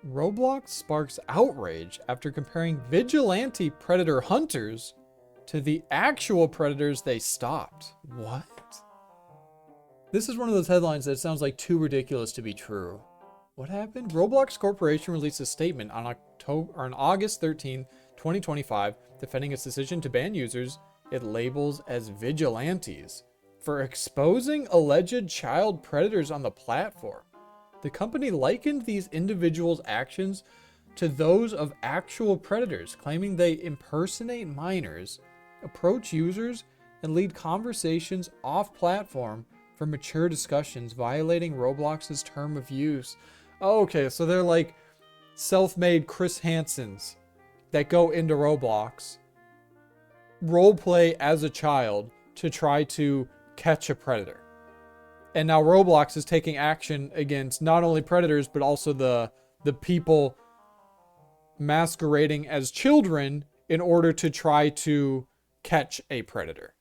Roblox sparks outrage after comparing vigilante predator hunters to the actual predators they stopped. What? This is one of those headlines that sounds like too ridiculous to be true. What happened? Roblox Corporation released a statement on August 13, 2025, defending its decision to ban users it labels as vigilantes for exposing alleged child predators on the platform. The company likened these individuals' actions to those of actual predators, claiming they impersonate minors, approach users, and lead conversations off-platform for mature discussions, violating Roblox's term of use. Oh, okay, so they're like self-made Chris Hansens that go into Roblox, roleplay as a child to try to catch a predator. And now Roblox is taking action against not only predators, but also the people masquerading as children in order to try to catch a predator.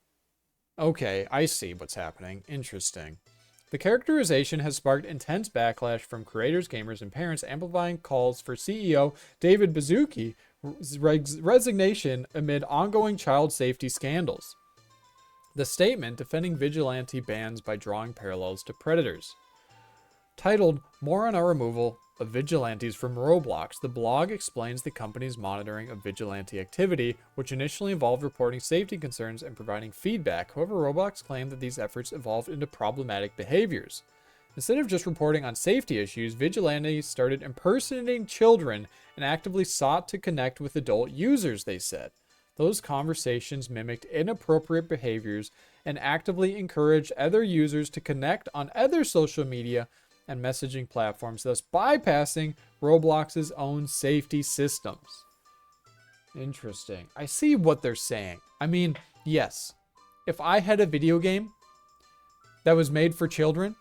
Okay, I see what's happening. Interesting. The characterization has sparked intense backlash from creators, gamers, and parents, amplifying calls for CEO David Baszucki's resignation amid ongoing child safety scandals. The statement defending vigilante bans by drawing parallels to predators. Titled More on Our Removal of Vigilantes from Roblox, the blog explains the company's monitoring of vigilante activity, which initially involved reporting safety concerns and providing feedback. However, Roblox claimed that these efforts evolved into problematic behaviors. Instead of just reporting on safety issues, vigilantes started impersonating children and actively sought to connect with adult users, they said. Those conversations mimicked inappropriate behaviors and actively encouraged other users to connect on other social media and messaging platforms, thus bypassing Roblox's own safety systems. Interesting. I see what they're saying. I mean, yes, if I had a video game that was made for children,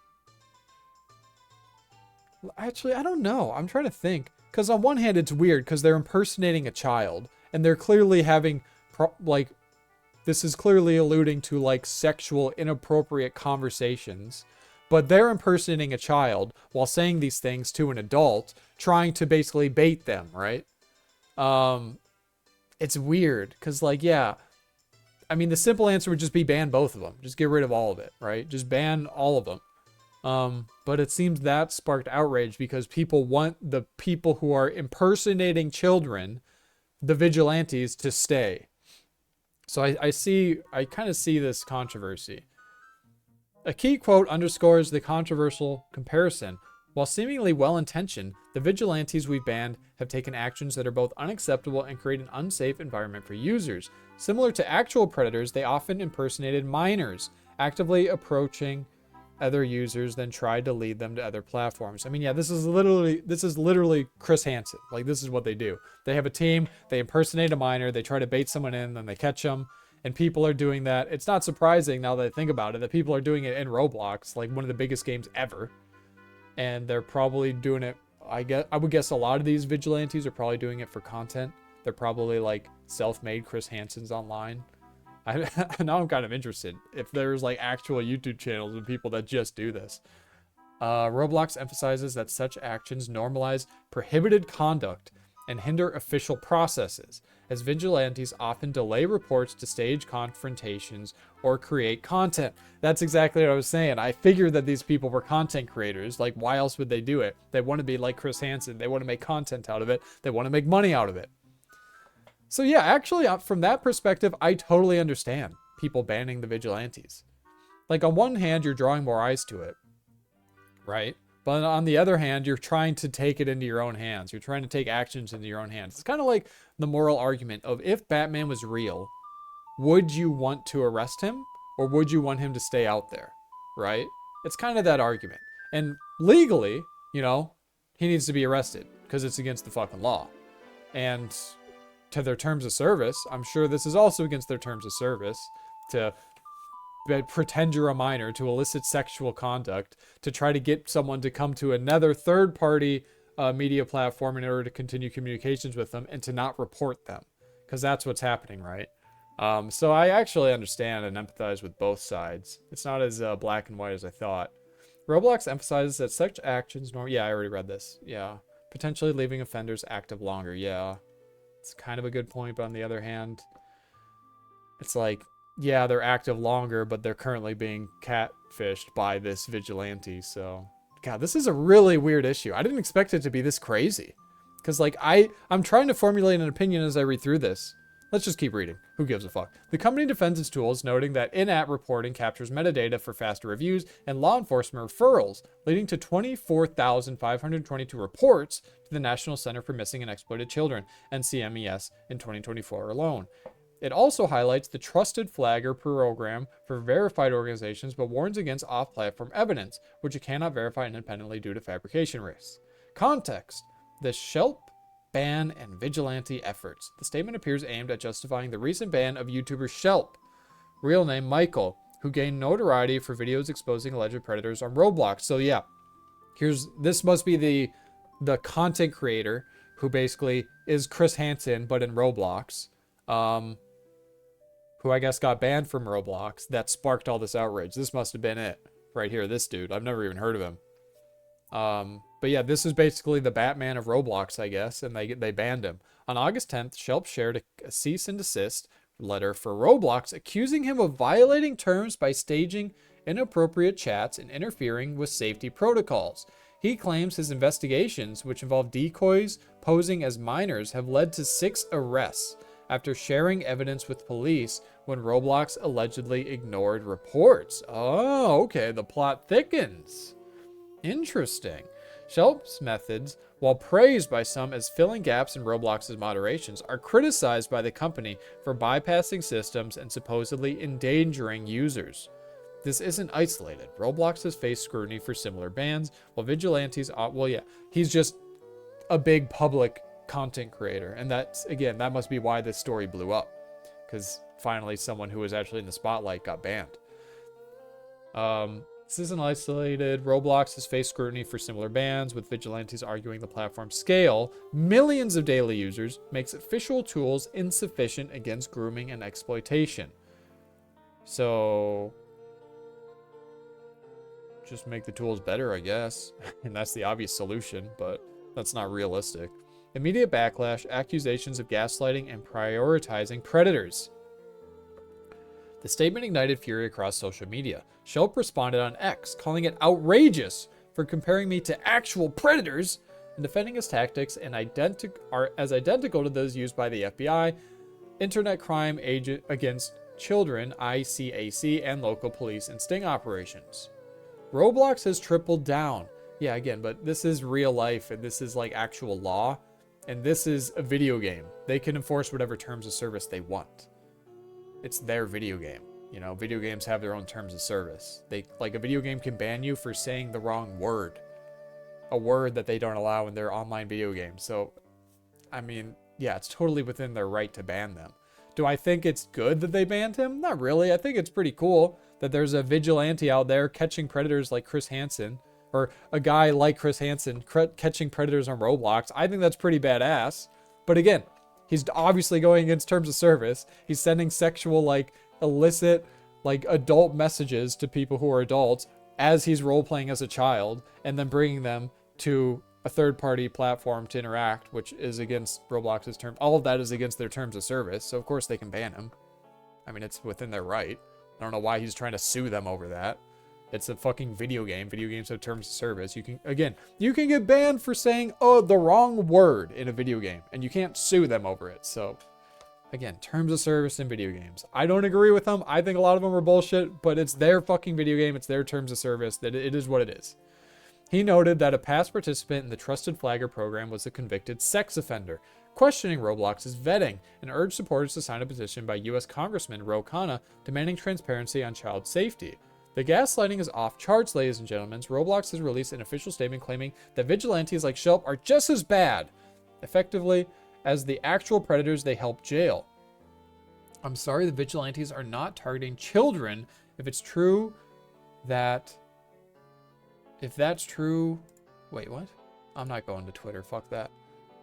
actually, I don't know. I'm trying to think. Because on one hand, it's weird because they're impersonating a child. And they're clearly having, this is clearly alluding to, like, sexual, inappropriate conversations. But they're impersonating a child while saying these things to an adult, trying to basically bait them, right? It's weird, because, like, yeah. I mean, the simple answer would just be ban both of them. Just get rid of all of it, right? Just ban all of them. But it seems that sparked outrage because people want the people who are impersonating children, the vigilantes, to stay. So I kind of see this controversy. A key quote underscores the controversial comparison. While seemingly well-intentioned, the vigilantes we've banned have taken actions that are both unacceptable and create an unsafe environment for users. Similar to actual predators, they often impersonated minors, actively approaching other users, then tried to lead them to other platforms. I mean, yeah, this is literally Chris Hansen. Like, this is what they do. They have a team, they impersonate a minor, they try to bait someone in, then they catch them, and people are doing that. It's not surprising, now that I think about it, that people are doing it in Roblox, like one of the biggest games ever. And they're probably doing it, I would guess a lot of these vigilantes are probably doing it for content. They're probably like self-made Chris Hansens online. Now I'm kind of interested if there's like actual YouTube channels and people that just do this. Roblox emphasizes that such actions normalize prohibited conduct and hinder official processes, as vigilantes often delay reports to stage confrontations or create content. That's exactly what I was saying. I figured that these people were content creators. Like, why else would they do it? They want to be like Chris Hansen. They want to make content out of it. They want to make money out of it. So yeah, actually, from that perspective, I totally understand people banning the vigilantes. Like, on one hand, you're drawing more eyes to it, right? But on the other hand, you're trying to take it into your own hands. You're trying to take actions into your own hands. It's kind of like the moral argument of, if Batman was real, would you want to arrest him or would you want him to stay out there, right? It's kind of that argument. And legally, you know, he needs to be arrested because it's against the fucking law. And to their terms of service, I'm sure this is also against their terms of service, to pretend you're a minor, to elicit sexual conduct, to try to get someone to come to another third-party media platform in order to continue communications with them and to not report them, because that's what's happening, right? So I actually understand and empathize with both sides. It's not as black and white as I thought. Roblox emphasizes that such actions yeah, I already read this. Yeah. potentially leaving offenders active longer. Yeah, it's kind of a good point, but on the other hand, it's like, yeah, they're active longer, but they're currently being catfished by this vigilante. So, God, this is a really weird issue. I didn't expect it to be this crazy. Because, like, I'm trying to formulate an opinion as I read through this. Let's just keep reading. Who gives a fuck? The company defends its tools, noting that in-app reporting captures metadata for faster reviews and law enforcement referrals, leading to 24,522 reports to the National Center for Missing and Exploited Children, NCMES, in 2024 alone. It also highlights the Trusted Flagger program for verified organizations, but warns against off-platform evidence, which it cannot verify independently due to fabrication risks. Context: the Schlep ban and vigilante efforts. The statement appears aimed at justifying the recent ban of YouTuber Schlep, real name Michael, who gained notoriety for videos exposing alleged predators on Roblox. So yeah, this must be the content creator who basically is Chris Hansen, but in Roblox. Who I guess got banned from Roblox, that sparked all this outrage. This must have been it right here. This dude, I've never even heard of him. But yeah, this is basically the Batman of Roblox, I guess, and they banned him. On August 10th, Schlep shared a cease and desist letter for Roblox, accusing him of violating terms by staging inappropriate chats and interfering with safety protocols. He claims his investigations, which involve decoys posing as minors, have led to 6 arrests after sharing evidence with police when Roblox allegedly ignored reports. Oh, okay, the plot thickens. Interesting. Schlep's methods, while praised by some as filling gaps in Roblox's moderations, are criticized by the company for bypassing systems and supposedly endangering users. This isn't isolated. Roblox has faced scrutiny for similar bans, while vigilantes, well, yeah, he's just a big public content creator, and that's, again, that must be why this story blew up, because finally someone who was actually in the spotlight got banned. This isn't isolated. Roblox has faced scrutiny for similar bans, with vigilantes arguing the platform's scale, millions of daily users, makes official tools insufficient against grooming and exploitation. So just make the tools better, I guess. And that's the obvious solution, but that's not realistic. Immediate backlash, accusations of gaslighting, and prioritizing predators. The statement ignited fury across social media. Schlep responded on X, calling it outrageous for comparing me to actual predators and defending his tactics and are as identical to those used by the FBI, Internet Crime Agent Against Children, ICAC, and local police and sting operations. Roblox has tripled down. Yeah, again, but this is real life, and this is like actual law, and this is a video game. They can enforce whatever terms of service they want. It's their video game. You know, video games have their own terms of service. Like, a video game can ban you for saying the wrong word. A word that they don't allow in their online video game. So, I mean, yeah, it's totally within their right to ban them. Do I think it's good that they banned him? Not really. I think it's pretty cool that there's a vigilante out there catching predators like Chris Hansen, or a guy like Chris Hansen catching predators on Roblox. I think that's pretty badass. But again, he's obviously going against terms of service. He's sending sexual, like, illicit, like, adult messages to people who are adults as he's role-playing as a child, and then bringing them to a third-party platform to interact, which is against Roblox's term. All of that is against their terms of service, so of course they can ban him. I mean, it's within their right. I don't know why he's trying to sue them over that. It's a fucking video game. Video games have terms of service. You can get banned for saying, the wrong word in a video game, and you can't sue them over it. So, again, terms of service in video games. I don't agree with them. I think a lot of them are bullshit, but it's their fucking video game. It's their terms of service. That it is what it is. He noted that a past participant in the Trusted Flagger program was a convicted sex offender, questioning Roblox's vetting, and urged supporters to sign a petition by U.S. Congressman Ro Khanna demanding transparency on child safety. The gaslighting is off charts, ladies and gentlemen. Roblox has released an official statement claiming that vigilantes like Schlep are just as bad, effectively, as the actual predators they help jail. I'm sorry, the vigilantes are not targeting children. If that's true, wait, what? I'm not going to Twitter. Fuck that.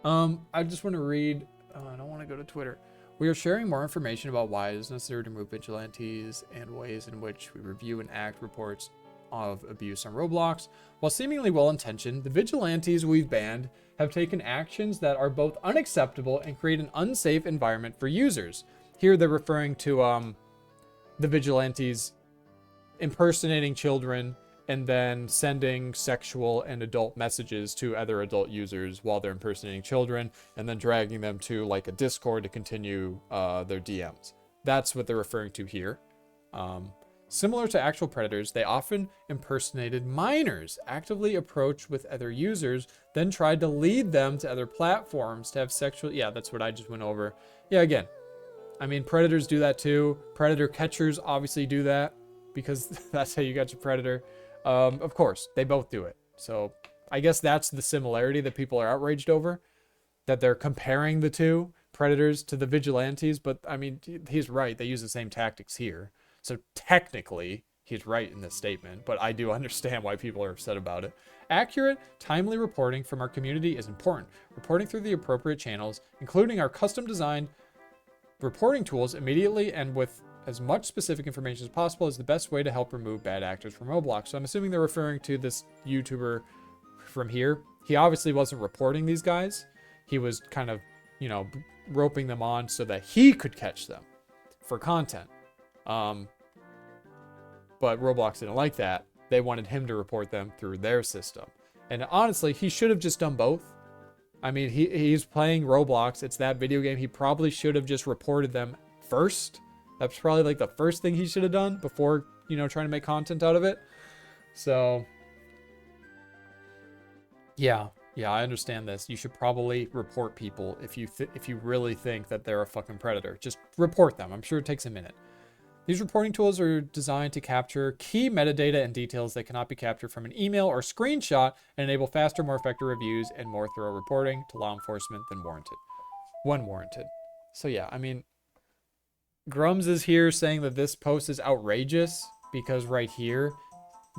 I just want to read. I don't want to go to Twitter. We are sharing more information about why it is necessary to remove vigilantes and ways in which we review and act reports of abuse on Roblox. While seemingly well-intentioned, the vigilantes we've banned have taken actions that are both unacceptable and create an unsafe environment for users. Here they're referring to the vigilantes impersonating children and then sending sexual and adult messages to other adult users while they're impersonating children, and then dragging them to like a Discord to continue their DMs. That's what they're referring to here. Similar to actual predators, they often impersonated minors, actively approached with other users, then tried to lead them to other platforms to have sexual... Yeah, that's what I just went over. Yeah, again, I mean, predators do that too. Predator catchers obviously do that because that's how you got your predator. Of course, they both do it. So I guess that's the similarity that people are outraged over, that they're comparing the two predators to the vigilantes. But I mean, he's right. They use the same tactics here. So technically, he's right in this statement, but I do understand why people are upset about it. Accurate, timely reporting from our community is important. Reporting through the appropriate channels, including our custom-designed reporting tools immediately and with as much specific information as possible, is the best way to help remove bad actors from Roblox. So I'm assuming they're referring to this YouTuber from here. He obviously wasn't reporting these guys. He was kind of, you know, roping them on so that he could catch them for content. But Roblox didn't like that. They wanted him to report them through their system. And honestly, he should have just done both. I mean, he's playing Roblox. It's that video game. He probably should have just reported them first. That's probably like the first thing he should have done before, you know, trying to make content out of it. So, yeah, I understand this. You should probably report people if you really think that they're a fucking predator. Just report them. I'm sure it takes a minute. These reporting tools are designed to capture key metadata and details that cannot be captured from an email or screenshot and enable faster, more effective reviews and more thorough reporting to law enforcement than when warranted. So yeah, I mean, Grums is here saying that this post is outrageous because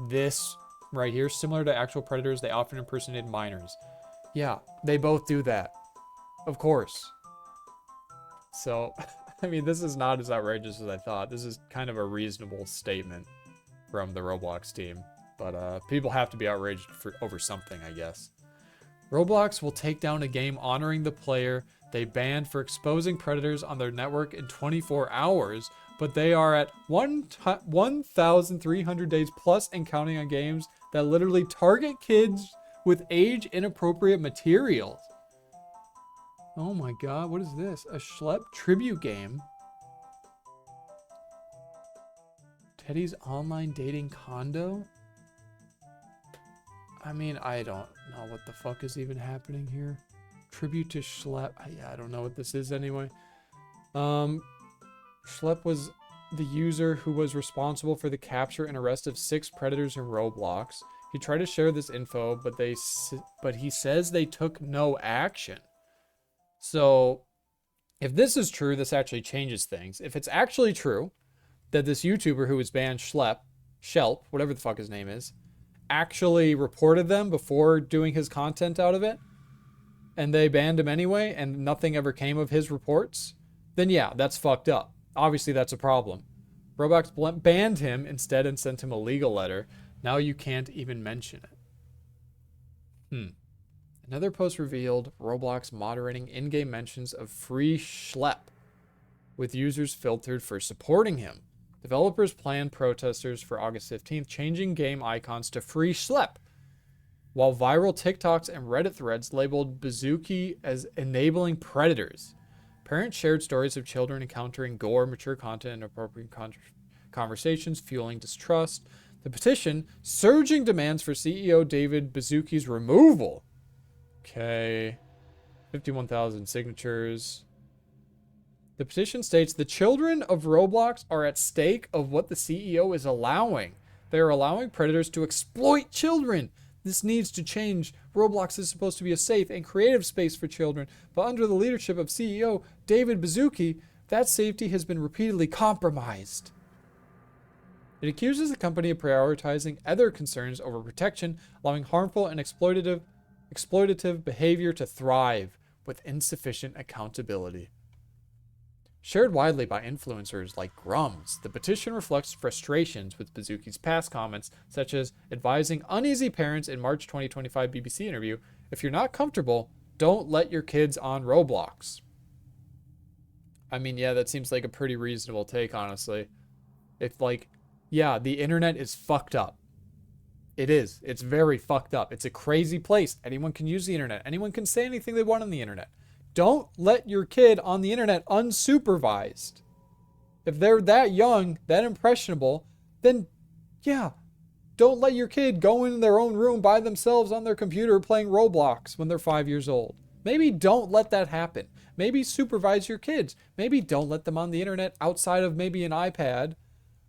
this right here, similar to actual predators, they often impersonate minors. Yeah, they both do that. Of course. So, I mean, this is not as outrageous as I thought. This is kind of a reasonable statement from the Roblox team. But people have to be outraged over something, I guess. Roblox will take down a game honoring the player they banned for exposing predators on their network in 24 hours, but they are at 1,300 days plus and counting on games that literally target kids with age-inappropriate materials. Oh my god, what is this? A Schlep tribute game? Teddy's online dating condo? I mean, I don't know what the fuck is even happening here. Tribute to Schlep. I don't know what this is anyway. Schlep was the user who was responsible for the capture and arrest of 6 predators in Roblox. He tried to share this info, but he says they took no action. So, if this is true, this actually changes things. If it's actually true that this YouTuber who was banned, Schlep, whatever the fuck his name is, actually reported them before doing his content out of it, and they banned him anyway, and nothing ever came of his reports, then yeah, that's fucked up. Obviously, that's a problem. Roblox banned him instead and sent him a legal letter. Now you can't even mention it. Another post revealed Roblox moderating in-game mentions of free Schlep, with users filtered for supporting him. Developers planned protesters for August 15th, changing game icons to free Schlep, while viral TikToks and Reddit threads labeled Bazooki as enabling predators. Parents shared stories of children encountering gore, mature content, and appropriate conversations, fueling distrust. The petition, surging demands for CEO David Bazooki's removal. Okay. 51,000 signatures. The petition states the children of Roblox are at stake of what the CEO is allowing. They are allowing predators to exploit children. This needs to change. Roblox is supposed to be a safe and creative space for children, but under the leadership of CEO David Bazooki, that safety has been repeatedly compromised. It accuses the company of prioritizing other concerns over protection, allowing harmful and exploitative behavior to thrive with insufficient accountability. Shared widely by influencers like Grums, the petition reflects frustrations with Bazooki's past comments, such as advising uneasy parents in March 2025 BBC interview If you're not comfortable, don't let your kids on Roblox. I mean, yeah, that seems like a pretty reasonable take, honestly. If, like, yeah, the internet is fucked up. It is. It's very fucked up. It's a crazy place. Anyone can use the internet. Anyone can say anything they want on the internet. Don't let your kid on the internet unsupervised. If they're that young, that impressionable, then yeah, don't let your kid go in their own room by themselves on their computer playing Roblox when they're 5 years old. Maybe don't let that happen. Maybe supervise your kids. Maybe don't let them on the internet outside of maybe an iPad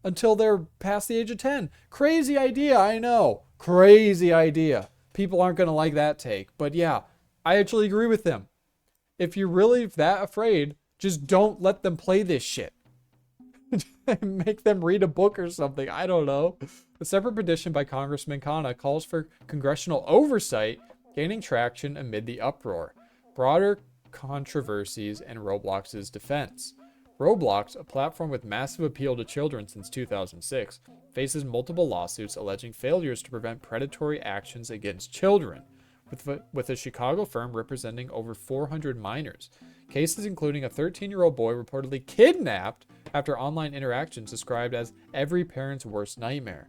until they're past the age of 10. Crazy idea, I know. Crazy idea. People aren't going to like that take. But yeah, I actually agree with them. If you're really that afraid, just don't let them play this shit. Make them read a book or something. I don't know. A separate petition by Congressman Khanna calls for congressional oversight gaining traction amid the uproar. Broader controversies in Roblox's defense. Roblox, a platform with massive appeal to children since 2006, faces multiple lawsuits alleging failures to prevent predatory actions against children, with a Chicago firm representing over 400 minors. Cases including a 13-year-old boy reportedly kidnapped after online interactions described as every parent's worst nightmare.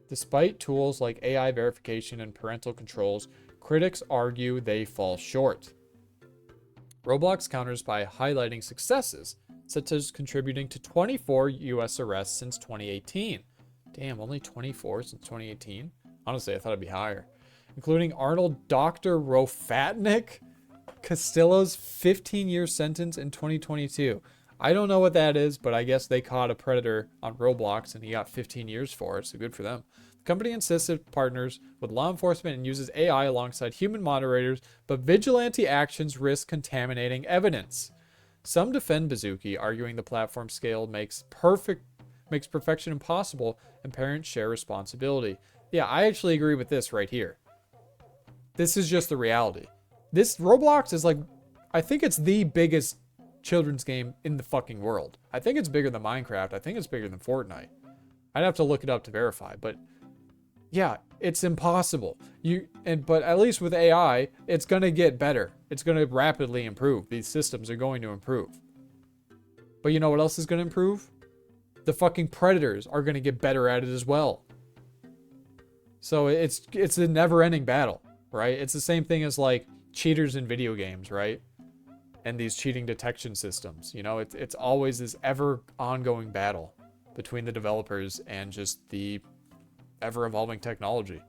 Despite tools like AI verification and parental controls, critics argue they fall short. Roblox counters by highlighting successes, such as contributing to 24 U.S. arrests since 2018. Damn, only 24 since 2018? Honestly, I thought it'd be higher. Including Arnold Dr. Rofatnik Castillo's 15-year sentence in 2022. I don't know what that is, but I guess they caught a predator on Roblox and he got 15 years for it, so good for them. The company insists it partners with law enforcement and uses AI alongside human moderators, but vigilante actions risk contaminating evidence. Some defend Bazooki, arguing the platform scale makes perfection impossible and parents share responsibility. Yeah, I actually agree with this right here. This is just the reality. This Roblox is like, I think it's the biggest children's game in the fucking world. I think it's bigger than Minecraft. I think it's bigger than Fortnite. I'd have to look it up to verify, but yeah, it's impossible. But at least with AI, it's going to get better. It's going to rapidly improve. These systems are going to improve. But you know what else is going to improve? The fucking predators are going to get better at it as well. So it's a never-ending battle, right? It's the same thing as like cheaters in video games, right? And these cheating detection systems. You know, it's always this ever ongoing battle between the developers and just the ever evolving technology.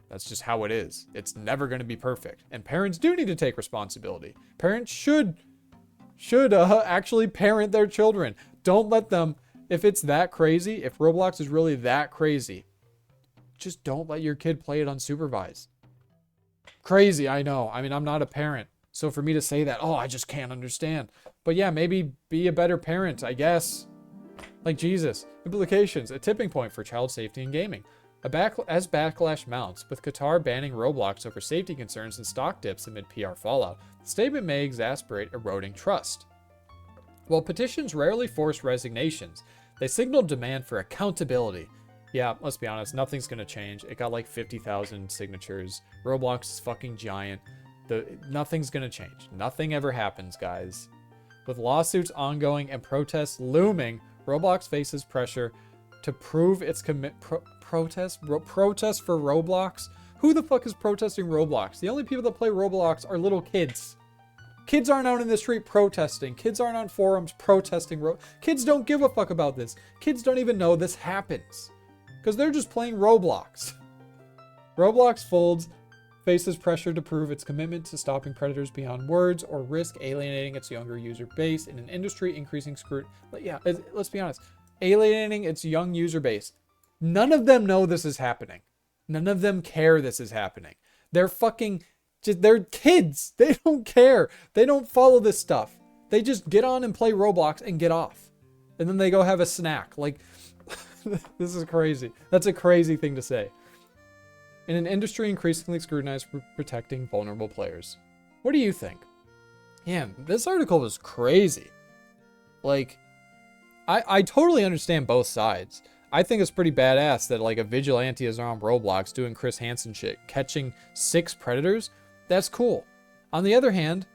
That's just how it is. It's never going to be perfect. And parents do need to take responsibility. Parents should actually parent their children. Don't let them, if it's that crazy, if Roblox is really that crazy, just don't let your kid play it unsupervised. Crazy, I know. I mean, I'm not a parent. So for me to say that, oh, I just can't understand. But yeah, maybe be a better parent, I guess. Like Jesus. Implications. A tipping point for child safety in gaming. As backlash mounts, with Qatar banning Roblox over safety concerns and stock dips amid PR fallout, the statement may exacerbate eroding trust. While petitions rarely force resignations, they signal demand for accountability. Yeah, let's be honest, nothing's gonna change. It got like 50,000 signatures. Roblox is fucking giant. Nothing's gonna change. Nothing ever happens, guys. With lawsuits ongoing and protests looming, Roblox faces pressure to prove its protest for Roblox? Who the fuck is protesting Roblox? The only people that play Roblox are little kids. Kids aren't out in the street protesting. Kids aren't on forums protesting. Kids don't give a fuck about this. Kids don't even know this happens. Because they're just playing Roblox. Roblox faces pressure to prove its commitment to stopping predators beyond words or risk alienating its younger user base in an industry increasing scrutiny. Yeah, let's be honest. Alienating its young user base. None of them know this is happening. None of them care this is happening. They're they're kids. They don't care. They don't follow this stuff. They just get on and play Roblox and get off. And then they go have a snack. Like, this is crazy. That's a crazy thing to say. In an industry increasingly scrutinized for protecting vulnerable players. What do you think? Man, this article was crazy. Like, I totally understand both sides. I think it's pretty badass that like a vigilante is on Roblox doing Chris Hansen shit, catching 6 predators. That's cool. On the other hand,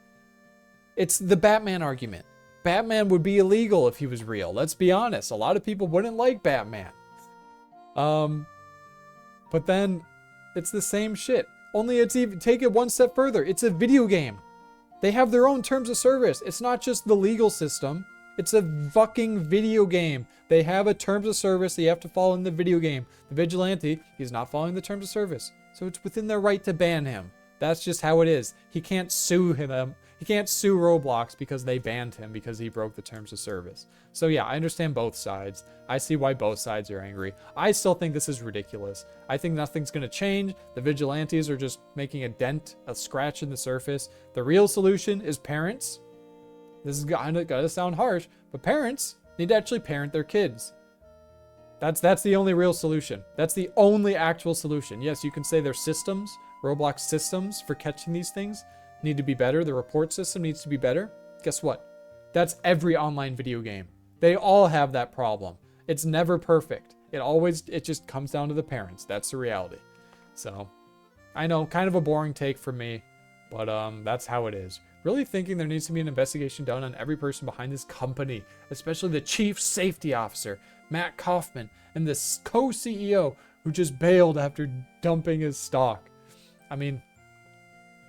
it's the Batman argument. Batman would be illegal if he was real. Let's be honest. A lot of people wouldn't like Batman. But then it's the same shit. Only it's even take it one step further. It's a video game. They have their own terms of service. It's not just the legal system. It's a fucking video game. They have a terms of service that you have to follow in the video game. The vigilante, he's not following the terms of service. So it's within their right to ban him. That's just how it is. He can't sue him. He can't sue Roblox because they banned him because he broke the terms of service. So yeah, I understand both sides. I see why both sides are angry. I still think this is ridiculous. I think nothing's going to change. The vigilantes are just making a dent, a scratch in the surface. The real solution is parents. This is gonna sound harsh, but parents need to actually parent their kids. That's the only real solution. That's the only actual solution. Yes, you can say their systems, Roblox systems for catching these things need to be better. The report system needs to be better. Guess what? That's every online video game. They all have that problem. It's never perfect. It just comes down to the parents. That's the reality. So, I know, kind of a boring take for me, but that's how it is. Really thinking there needs to be an investigation done on every person behind this company, especially the chief safety officer, Matt Kaufman, and the co-CEO who just bailed after dumping his stock. I mean,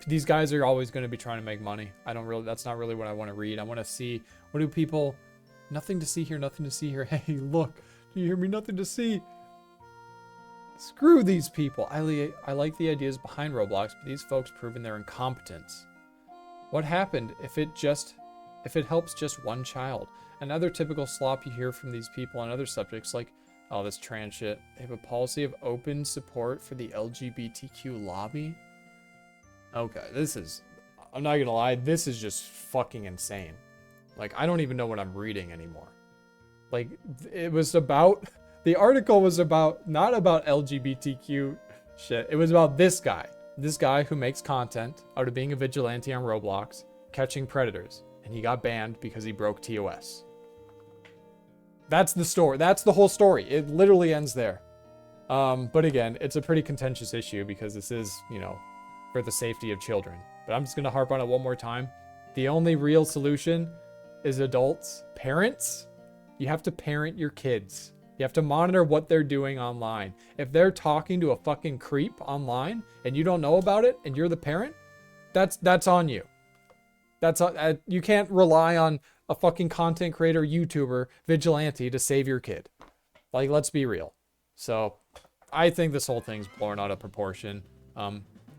these guys are always going to be trying to make money. That's not really what I want to read. I want to see, what do people, nothing to see here, nothing to see here. Hey, look, do you hear me? Nothing to see. Screw these people. I like the ideas behind Roblox, but these folks proven their incompetence. What happened if it helps just one child? Another typical slop you hear from these people on other subjects like, oh, this trans shit. They have a policy of open support for the LGBTQ lobby. Okay, I'm not gonna lie, this is just fucking insane. Like, I don't even know what I'm reading anymore. Like, the article was not about LGBTQ shit. It was about this guy who makes content out of being a vigilante on Roblox, catching predators, and he got banned because he broke TOS. That's the story. That's the whole story. It literally ends there. But again, it's a pretty contentious issue because this is, for the safety of children. But I'm just going to harp on it one more time. The only real solution is adults, parents. You have to parent your kids. You have to monitor what they're doing online. If they're talking to a fucking creep online and you don't know about it and you're the parent, that's on you. You can't rely on a fucking content creator, YouTuber, vigilante to save your kid. Like, let's be real. So I think this whole thing's blown out of proportion.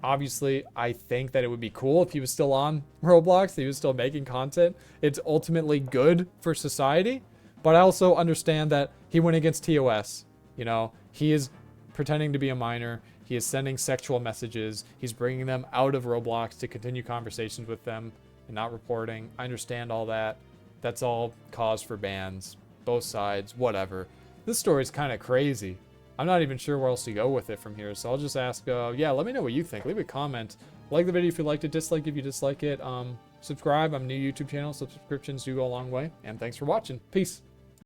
Obviously, I think that it would be cool if he was still on Roblox, that he was still making content. It's ultimately good for society, but I also understand that he went against TOS. He is pretending to be a minor. He is sending sexual messages. He's bringing them out of Roblox to continue conversations with them and not reporting. I understand all that. That's all cause for bans. Both sides, whatever. This story is kind of crazy. I'm not even sure where else to go with it from here, so I'll just ask, let me know what you think. Leave a comment. Like the video if you liked it, dislike if you dislike it. Subscribe. I'm a new YouTube channel, so subscriptions do go a long way. And thanks for watching. Peace.